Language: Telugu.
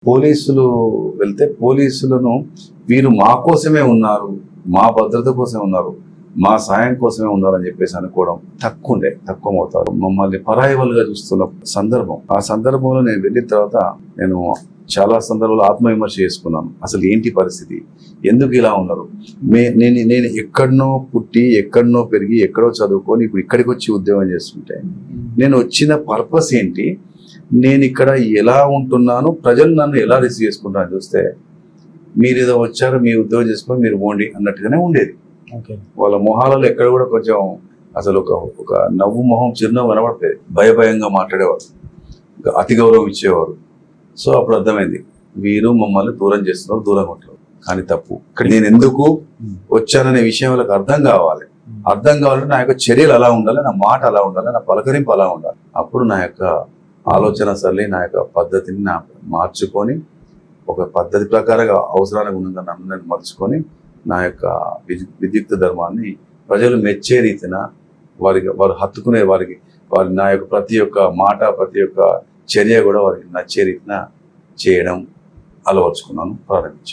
పోలీసులు వెళ్తే పోలీసులను వీరు మా కోసమే ఉన్నారు, మా భద్రత కోసమే ఉన్నారు, మా సాయం కోసమే ఉన్నారు అని చెప్పేసి అనుకోవడం తక్కువ అవుతారు. మమ్మల్ని పరాయి వాళ్ళుగా చూస్తున్న సందర్భం. ఆ సందర్భంలో నేను వెళ్ళిన తర్వాత నేను చాలా సందర్భాలు ఆత్మవిమర్శ చేసుకున్నాను. అసలు ఏంటి పరిస్థితి, ఎందుకు ఇలా ఉన్నారు? నేను ఎక్కడనో పుట్టి, ఎక్కడనో పెరిగి, ఎక్కడో చదువుకొని ఇప్పుడు ఇక్కడికి వచ్చి ఉద్యోగం చేస్తుంటే నేను వచ్చిన పర్పస్ ఏంటి, నేను ఇక్కడ ఎలా ఉంటున్నాను, ప్రజలు నన్ను ఎలా రిసీవ్ చేసుకుంటారని చూస్తే మీరు ఏదో వచ్చారు, మీ ఉద్యోగం చేసుకొని మీరు పోండి అన్నట్టుగానే ఉండేది. వాళ్ళ మొహాలలో ఎక్కడ కూడా కొంచెం అసలు ఒక నవ్వు మొహం, చిరునవ్వు కనబడలేదు. భయంగా మాట్లాడేవారు, అతి గౌరవం ఇచ్చేవారు. సో అప్పుడు అర్థమైంది, వీరు మమ్మల్ని దూరం చేస్తున్నారు, దూరంగా ఉంటారు. కానీ తప్పు. నేను ఎందుకు వచ్చాననే విషయం వాళ్ళకి అర్థం కావాలి. అర్థం కావాలంటే నా యొక్క చర్యలు అలా ఉండాలి, నా మాట అలా ఉండాలి, నా పలకరింపు అలా ఉండాలి. అప్పుడు నా యొక్క ఆలోచన సరళి, నా యొక్క పద్ధతిని మార్చుకొని, ఒక పద్ధతి ప్రకారంగా అవసరానికి ఉన్నదని నన్ను నేను మర్చుకొని నా యొక్క విద్యుక్త ధర్మాన్ని ప్రజలు మెచ్చే రీతిన వారు హత్తుకునే వారి నా యొక్క ప్రతి ఒక్క మాట, ప్రతి ఒక్క చర్య కూడా వారికి నచ్చే రీతిన చేయడం అలవర్చుకున్నాను, ప్రారంభించాను.